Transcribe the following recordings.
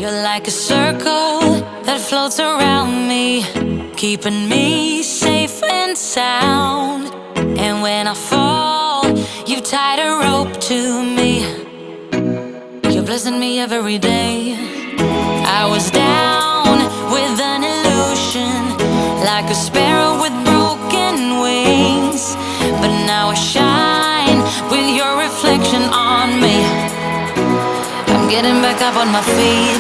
You're like a circle that floats around me, keeping me safe and sound. And when I fall, you've tied a rope to me. You're blessing me every day. I was down with an illusion, like a sparrow with broken wings, but now I shine with your reflection on me. I'm getting back up on my feet.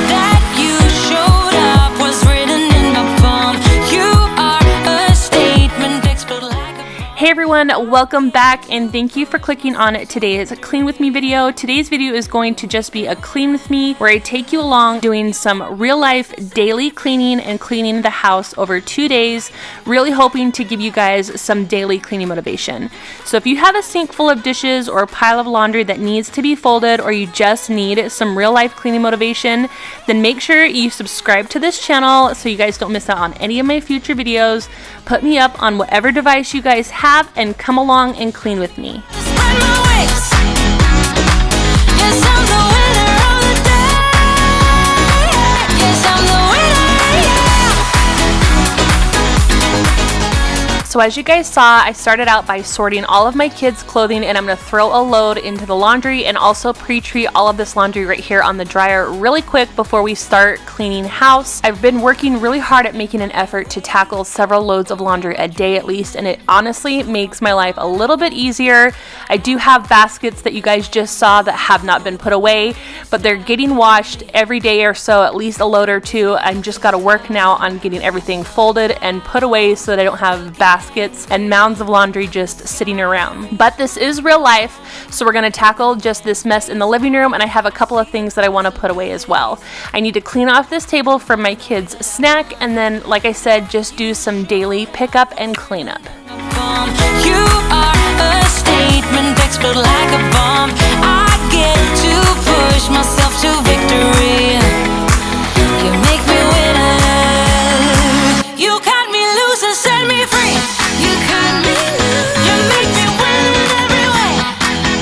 That you showed up was written in my palm. You are a statement, explode like a... Hey everyone, welcome back and thank you for clicking on today's Clean With Me video. Today's video is going to just be a Clean With Me where I take you along doing some real life daily cleaning and cleaning the house over 2 days, really hoping to give you guys some daily cleaning motivation. So if you have a sink full of dishes or a pile of laundry that needs to be folded, or you just need some real life cleaning motivation, then make sure you subscribe to this channel so you guys don't miss out on any of my future videos. Put me up on whatever device you guys have and come along and clean with me. Spread my wings. Yes, I'm the winner of the day. Yes, I'm the So as you guys saw, I started out by sorting all of my kids' clothing, and I'm going to throw a load into the laundry and also pre-treat all of this laundry right here on the dryer really quick before we start cleaning house. I've been working really hard at making an effort to tackle several loads of laundry a day at least, and it honestly makes my life a little bit easier. I do have baskets that you guys just saw that have not been put away, but they're getting washed every day or so, at least a load or two. I'm just got to work now on getting everything folded and put away so that I don't have baskets and mounds of laundry just sitting around. But this is real life, so we're going to tackle just this mess in the living room, and I have a couple of things that I want to put away as well. I need to clean off this table from my kids' snack, and then, like I said, just do some daily pickup and cleanup. you are a statement, explode like a bomb. I get to push myself to victory. You make me winner. You cut me loose and set me free. You cut me loose. You make me win in every way.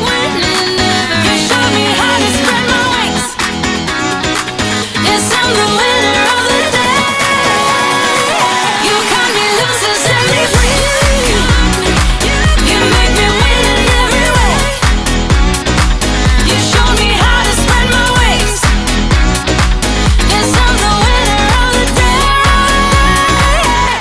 Win in every way. You show me how to spread my wings. Yes, I'm the winner of the day. You cut me loose and set me free. You make me win in every way. You show me how to spread my wings. Yes, I'm the winner of the day.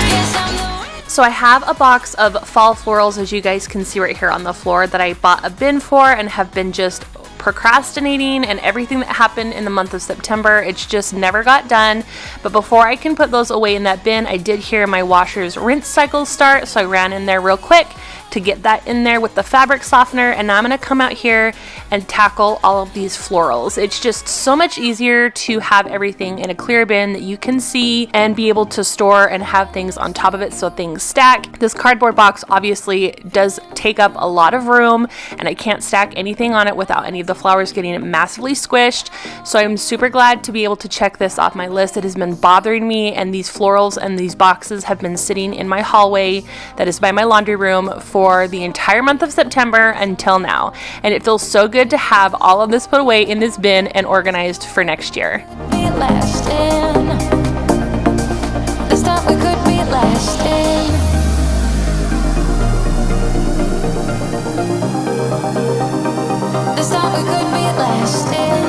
Yes, I'm the winner. So I have a box of fall florals, as you guys can see right here on the floor, that I bought a bin for and have been just procrastinating, and everything that happened in the month of September, it's just never got done. But before I can put those away in that bin, I did hear my washer's rinse cycle start, so I ran in there real quick to get that in there with the fabric softener, and now I'm going to come out here and tackle all of these florals. It's just so much easier to have everything in a clear bin that you can see and be able to store and have things on top of it so things stack. This cardboard box obviously does take up a lot of room, and I can't stack anything on it without any of the flowers getting massively squished. So I'm super glad to be able to check this off my list. It has been bothering me, and these florals and these boxes have been sitting in my hallway that is by my laundry room for the entire month of September until now, and it feels so good to have all of this put away in this bin and organized for next year. Be lasting. This time we could be lasting. This time we could be lasting.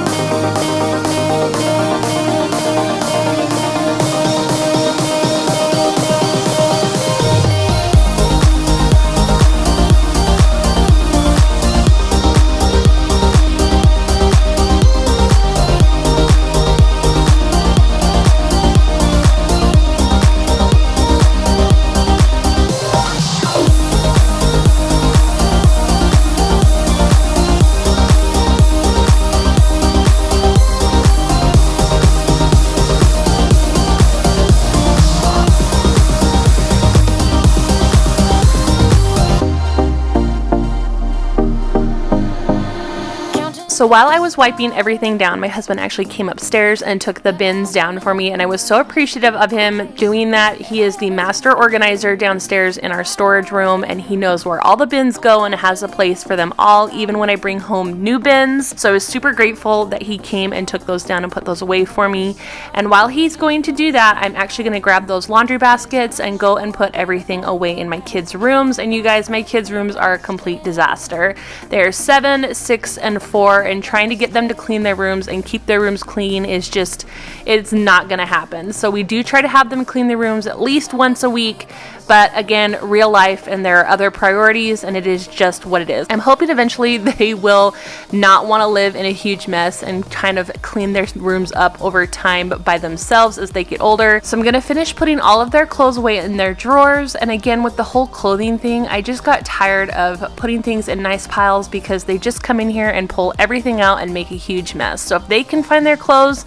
So while I was wiping everything down, my husband actually came upstairs and took the bins down for me, and I was so appreciative of him doing that. He is the master organizer downstairs in our storage room, and he knows where all the bins go and has a place for them all, even when I bring home new bins. So I was super grateful that he came and took those down and put those away for me. And while he's going to do that, I'm actually going to grab those laundry baskets and go and put everything away in my kids' rooms. And you guys, my kids' rooms are a complete disaster. They're 7, 6, and 4, and trying to get them to clean their rooms and keep their rooms clean is just, it's not going to happen. So we do try to have them clean their rooms at least once a week, but again, real life and there are other priorities, and it is just what it is. I'm hoping eventually they will not want to live in a huge mess and kind of clean their rooms up over time by themselves as they get older. So I'm going to finish putting all of their clothes away in their drawers. And again, with the whole clothing thing, I just got tired of putting things in nice piles because they just come in here and pull everything out and make a huge mess. So if they can find their clothes,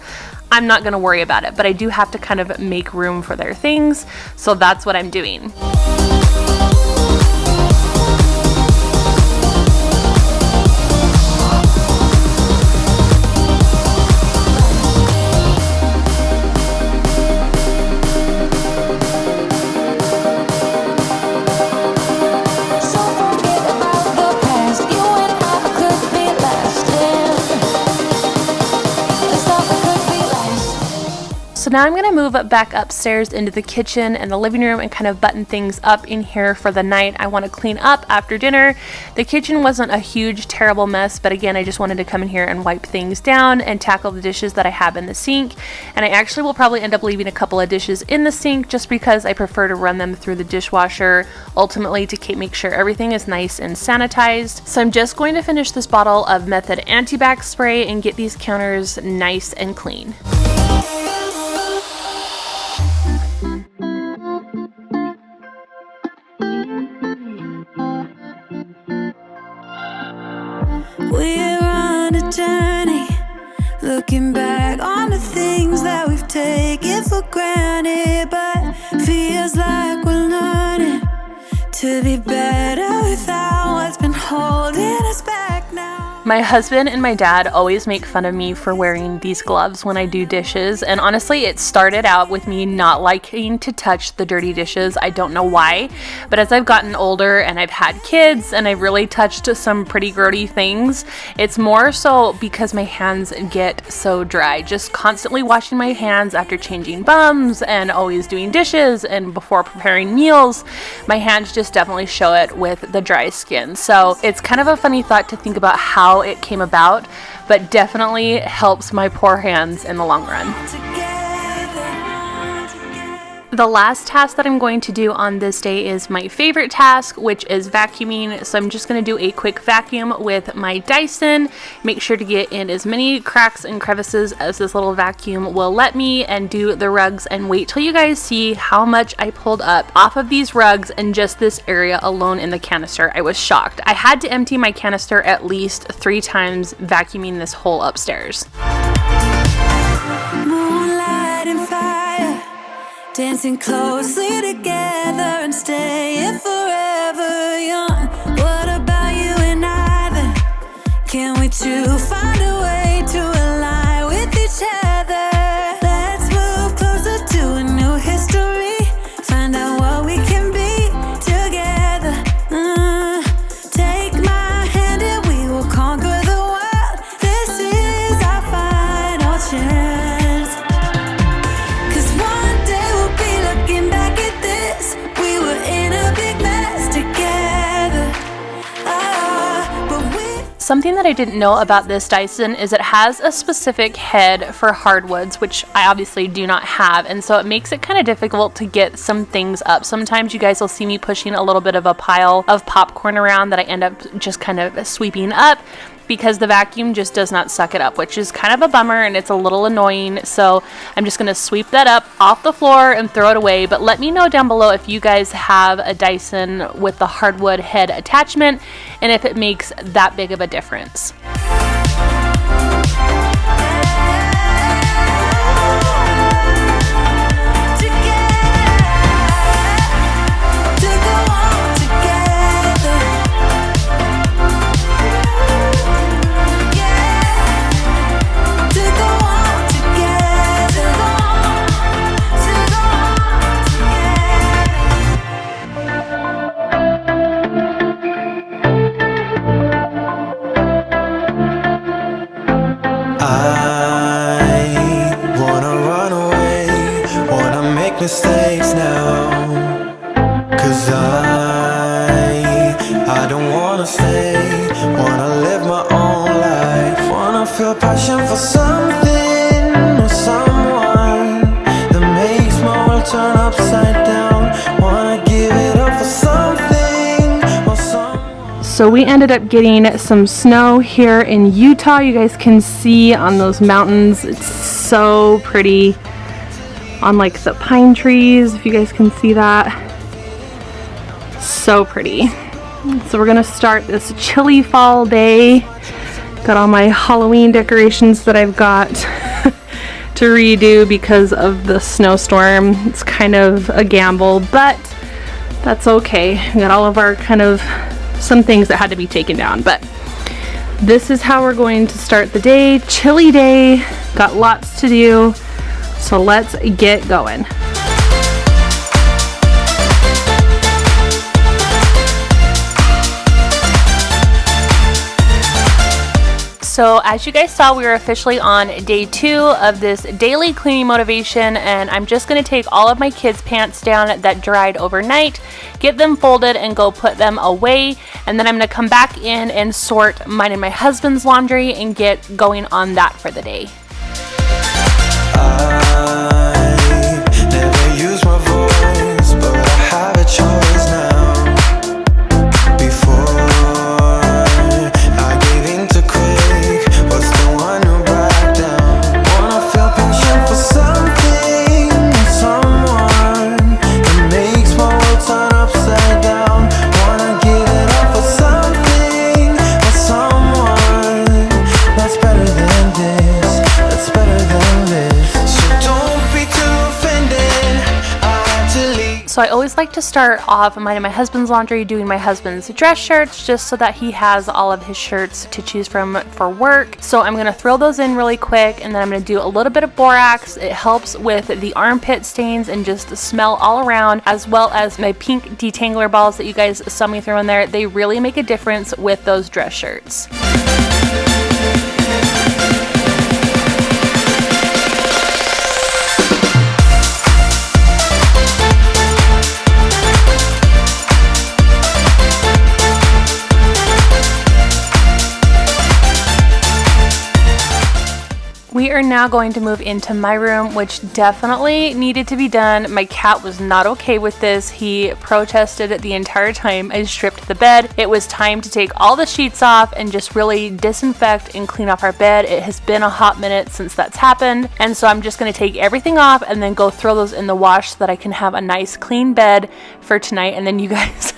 I'm not going to worry about it, but I do have to kind of make room for their things. So that's what I'm doing. So now I'm going to move back upstairs into the kitchen and the living room and kind of button things up in here for the night. I want to clean up after dinner. The kitchen wasn't a huge, terrible mess, but again, I just wanted to come in here and wipe things down and tackle the dishes that I have in the sink. And I actually will probably end up leaving a couple of dishes in the sink just because I prefer to run them through the dishwasher, ultimately to make sure everything is nice and sanitized. So I'm just going to finish this bottle of Method Antibac spray and get these counters nice and clean. We're on a journey, looking back on the things that we've taken for granted, but feels like we're learning to be better without what's been holding us back now. My husband and my dad always make fun of me for wearing these gloves when I do dishes, and honestly it started out with me not liking to touch the dirty dishes. I don't know why, but as I've gotten older and I've had kids and I've really touched some pretty grody things, it's more so because my hands get so dry. Just constantly washing my hands after changing bums and always doing dishes and before preparing meals, my hands just definitely show it with the dry skin. So it's kind of a funny thought to think about how it came about, but definitely helps my poor hands in the long run. The last task that I'm going to do on this day is my favorite task, which is vacuuming. So I'm just going to do a quick vacuum with my Dyson. Make sure to get in as many cracks and crevices as this little vacuum will let me, and do the rugs, and wait till you guys see how much I pulled up off of these rugs in just this area alone in the canister. I was shocked. I had to empty my canister at least 3 times vacuuming this whole upstairs. Moonlight and fire, dancing closely together and staying forever young. What about you and I then? Can we two find a way to align with each other? Let's move closer to a new history, find out what we can be together. Take my hand and we will conquer the world. This is our final chance. 'Cause one day we'll be looking back at this. We were in a big mess together. Something that I didn't know about this Dyson is it has a specific head for hardwoods, which I obviously do not have, and so it makes it kind of difficult to get some things up. Sometimes you guys will see me pushing a little bit of a pile of popcorn around that I end up just kind of sweeping up, because the vacuum just does not suck it up, which is kind of a bummer and it's a little annoying. So I'm just going to sweep that up off the floor and throw it away. But let me know down below if you guys have a Dyson with the hardwood head attachment and if it makes that big of a difference. Yeah. mistakes now. 'Cause I don't wanna stay, wanna live my own life, wanna feel passion for something or someone that makes my world turn upside down, wanna give it up for something or someone. So we ended up getting some snow here in Utah. You guys can see on those mountains, it's so pretty on like the pine trees, if you guys can see that. So pretty. So we're gonna start this chilly fall day. Got all my Halloween decorations that I've got to redo because of the snowstorm. It's kind of a gamble, but that's okay. We got all of our some things that had to be taken down, but this is how we're going to start the day. Chilly day, got lots to do, so let's get going. So as you guys saw, we are officially on day 2 of this daily cleaning motivation, and I'm just going to take all of my kids' pants down that dried overnight, get them folded and go put them away, and then I'm going to come back in and sort mine and my husband's laundry and get going on that for the day. I never use my voice, but I have a choice now. Before I gave in too quick, was the one who backed down. Wanna feel passion for something or someone that makes my world turn upside down. Wanna give it up for something or someone that's better than this, that's better than this. So don't be too offended, I had to leave. So I always like to start off mine and my husband's laundry doing my husband's dress shirts, just so that he has all of his shirts to choose from for work. So I'm going to throw those in really quick, and then I'm going to do a little bit of borax. It helps with the armpit stains and just the smell all around, as well as my pink detangler balls that you guys saw me throw in there. They really make a difference with those dress shirts. We are now going to move into my room, which definitely needed to be done. My cat was not okay with this. He protested the entire time I stripped the bed. It was time to take all the sheets off and just really disinfect and clean off our bed. It has been a hot minute since that's happened, and so I'm just going to take everything off and then go throw those in the wash so that I can have a nice clean bed for tonight. And then you guys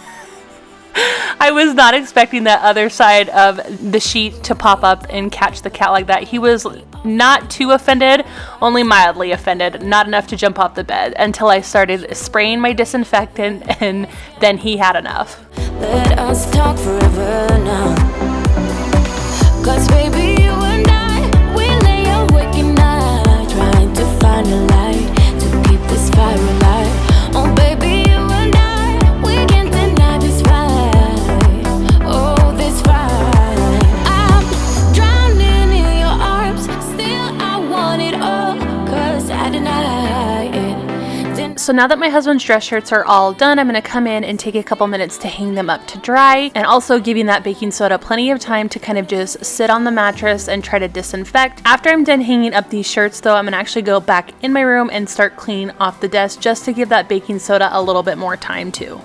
I was not expecting that other side of the sheet to pop up and catch the cat like that. He was not too offended, only mildly offended, not enough to jump off the bed until I started spraying my disinfectant, and then he had enough. Let us talk forever now. 'Cause baby, you and I, we lay awake at night, trying to find a light to keep this fire alive. Oh baby, you and I, we can't deny this fight. Oh, this fight. I'm drowning in your arms, still I want it all, 'cause I deny it. So now that my husband's dress shirts are all done, I'm going to come in and take a couple minutes to hang them up to dry, and also giving that baking soda plenty of time to kind of just sit on the mattress and try to disinfect. After I'm done hanging up these shirts though, I'm going to actually go back in my room and start cleaning off the desk, just to give that baking soda a little bit more time too.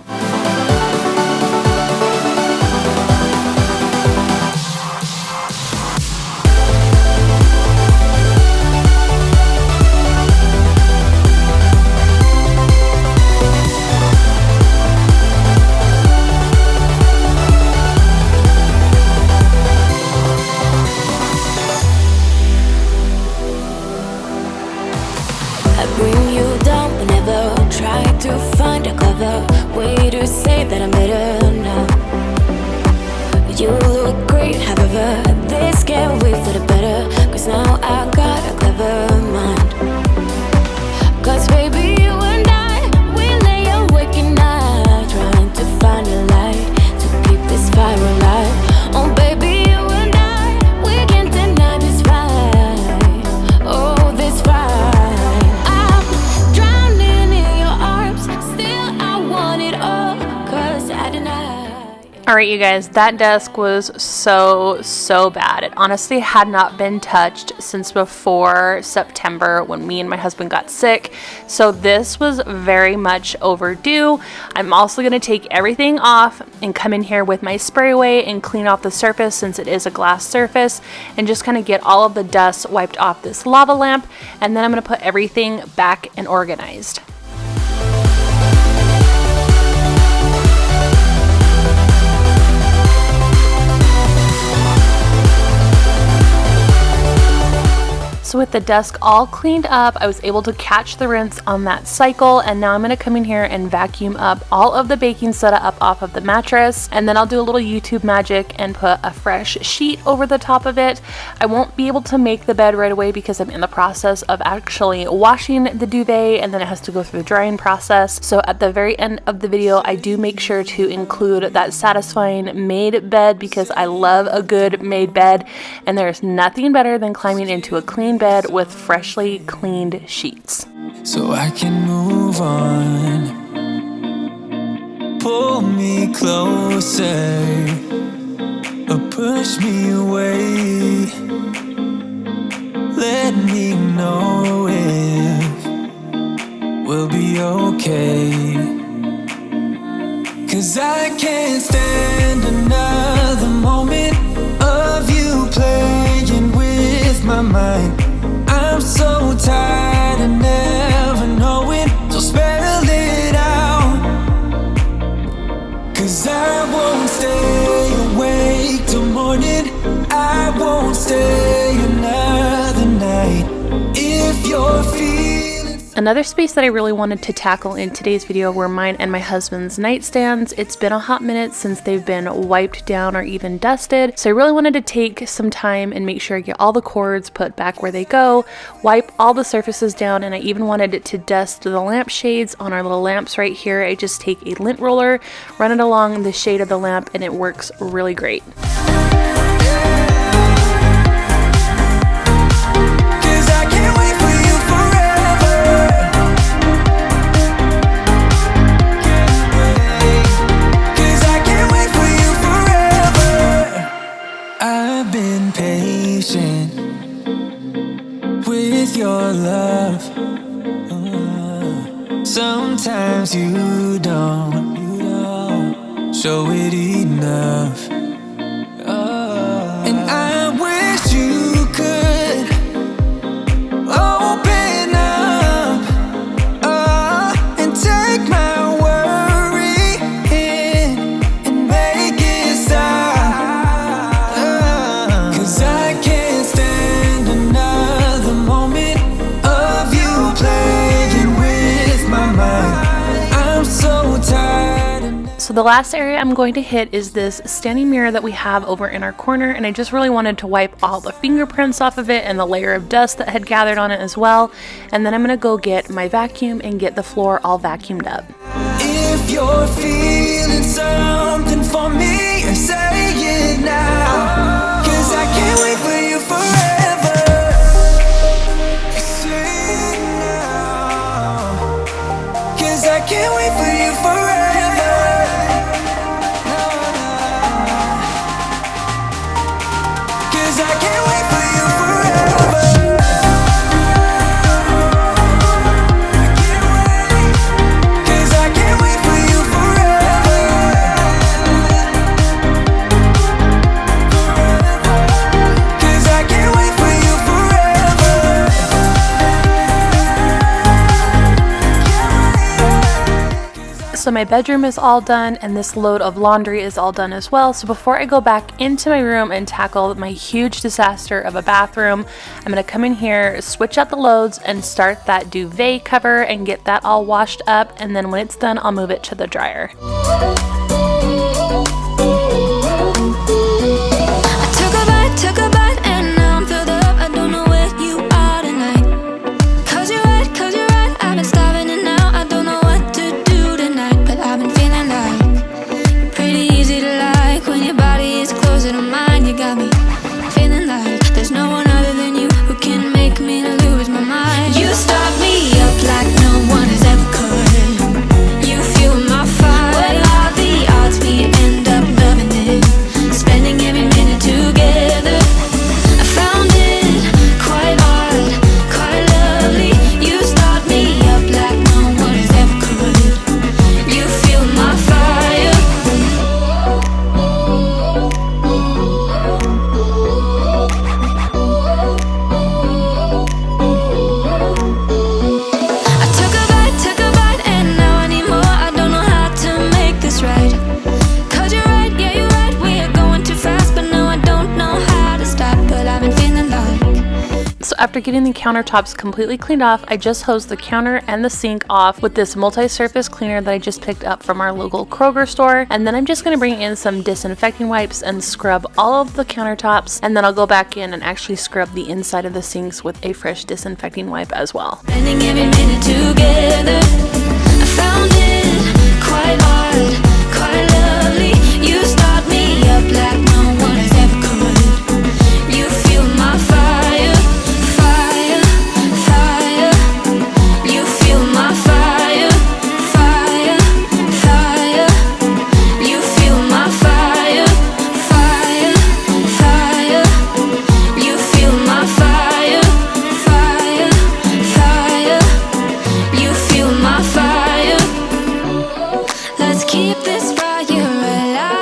I bring you down whenever I try to find a clever way to say that I'm better now. You look great, however, this can't wait for the better, 'cause now I got a clever mind. 'Cause baby, you and I, we lay awake at night, trying to find a light to keep this fire alive. Oh baby, you and I, we can't deny this fight. Oh, this fight. I'm drowning in Alright, you guys, that desk was so bad. It honestly had not been touched since before September when me and my husband got sick. So this was very much overdue. I'm also going to take everything off and come in here with my spray away and clean off the surface since it is a glass surface and just kind of get all of the dust wiped off this lava lamp. And then I'm going to put everything back and organized. So with the desk all cleaned up, I was able to catch the rinse on that cycle, and now I'm going to come in here and vacuum up all of the baking soda up off of the mattress, and then I'll do a little YouTube magic and put a fresh sheet over the top of it. I won't be able to make the bed right away because I'm in the process of actually washing the duvet, and then it has to go through the drying process. So at the very end of the video, I do make sure to include that satisfying made bed because I love a good made bed, and there's nothing better than climbing into a clean bed with freshly cleaned sheets. So I can move on. Pull me closer or push me away. Let me know if we'll be okay. 'Cause I can't stand another moment of you playing with my mind. I'm so tired of never knowing, so spell it out. 'Cause I won't stay awake till morning. I won't stay another night. If you're feeling. Another space that I really wanted to tackle in today's video were mine and my husband's nightstands. It's been a hot minute since they've been wiped down or even dusted, so I really wanted to take some time and make sure I get all the cords put back where they go, wipe all the surfaces down, and I even wanted it to dust the lampshades on our little lamps right here. I just take a lint roller, run it along the shade of the lamp, and it works really great. With your love, sometimes you don't show it enough. And I wish you could open up and take my worry in and make it stop. 'Cause I can't stand another moment of you playing with my mind. I'm so tired. So the last area I'm going to hit is this standing mirror that we have over in our corner, and I just really wanted to wipe all the fingerprints off of it and the layer of dust that had gathered on it as well. And then I'm gonna go get my vacuum and get the floor all vacuumed up. If you're feeling something for me, say it now. 'Cause I can't wait for you forever. Say it now. 'Cause I can't wait for you forever. I can't wait for you forever. I can't wait. 'Cause I can't wait for you forever. Forever. 'Cause I can't wait for you forever. So my bedroom is all done, and this load of laundry is all done as well. So before I go back into my room and tackle my huge disaster of a bathroom, I'm gonna come in here, switch out the loads, and start that duvet cover and get that all washed up. And then when it's done, I'll move it to the dryer. Took a bite, and now I'm filled up. I don't know where you are tonight. 'Cause you're right, I've been starving and now I don't know what to do tonight. But I've been feeling like you're pretty easy to like when your body is closer to mine. You got me feeling like there's no one other than you who can make me lose my mind. You start me up like no one has ever could. You fuel my fire. After getting the countertops completely cleaned off, I just hosed the counter and the sink off with this multi-surface cleaner that I just picked up from our local Kroger store. And then I'm just going to bring in some disinfecting wipes and scrub all of the countertops. And then I'll go back in and actually scrub the inside of the sinks with a fresh disinfecting wipe as well. Spending every minute together, I found it quite hard, quite lovely. You start me up like no one has ever could. You feel my fire, fire, fire. You feel my fire, fire, fire. You feel my fire, fire, fire. You feel my fire, fire, fire. You feel my fire. Let's keep this fire alive.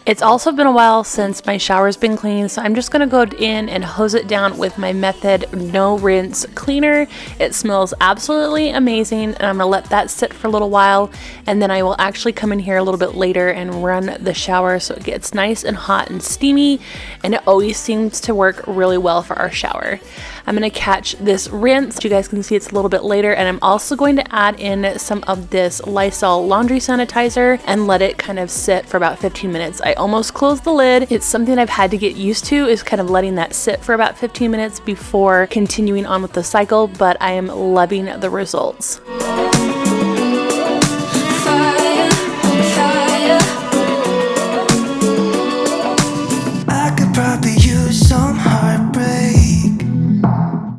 It's also been a while since my shower's been clean, so I'm just going to go in and hose it down with my Method No Rinse cleaner. It smells absolutely amazing, and I'm going to let that sit for a little while, and then I will actually come in here a little bit later and run the shower so it gets nice and hot and steamy, and it always seems to work really well for our shower. I'm going to catch this rinse. You guys can see it's a little bit later, and I'm also going to add in some of this Lysol laundry sanitizer and let it kind of sit for about 15 minutes. I almost closed the lid. It's something I've had to get used to, is kind of letting that sit for about 15 minutes before continuing on with the cycle, but I am loving the results. Fire, fire. I could probably use some heartbreak.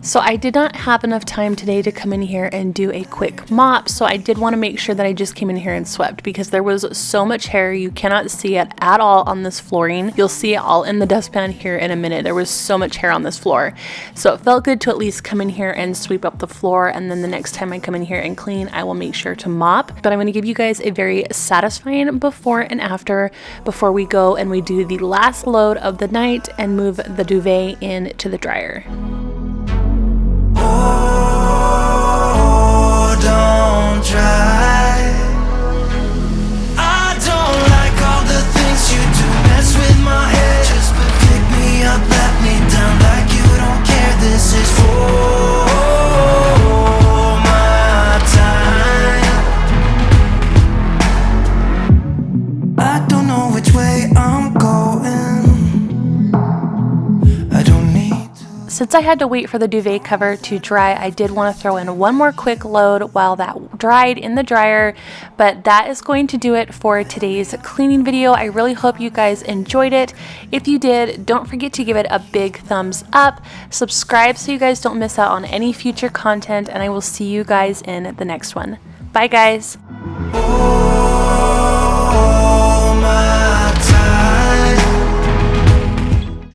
So I did not have enough time today to come in here and do a quick mop, so I did want to make sure that I just came in here and swept because there was so much hair. You cannot see it at all on this flooring. You'll see it all in the dustpan here in a minute. There was so much hair on this floor. So it felt good to at least come in here and sweep up the floor, and then the next time I come in here and clean, I will make sure to mop. But I'm going to give you guys a very satisfying before and after before we go and we do the last load of the night and move the duvet into the dryer. Oh, don't try. I don't like all the things you do. Mess with my head. Just pick me up, let me down like you don't care. This is for my time. I don't know which way I'm going. I don't need. Since I had to wait for the duvet cover to dry, I did want to throw in one more quick load while that dried in the dryer, but that is going to do it for today's cleaning video. I really hope you guys enjoyed it. If you did, don't forget to give it a big thumbs up, subscribe so you guys don't miss out on any future content, and I will see you guys in the next one. Bye guys. Oh,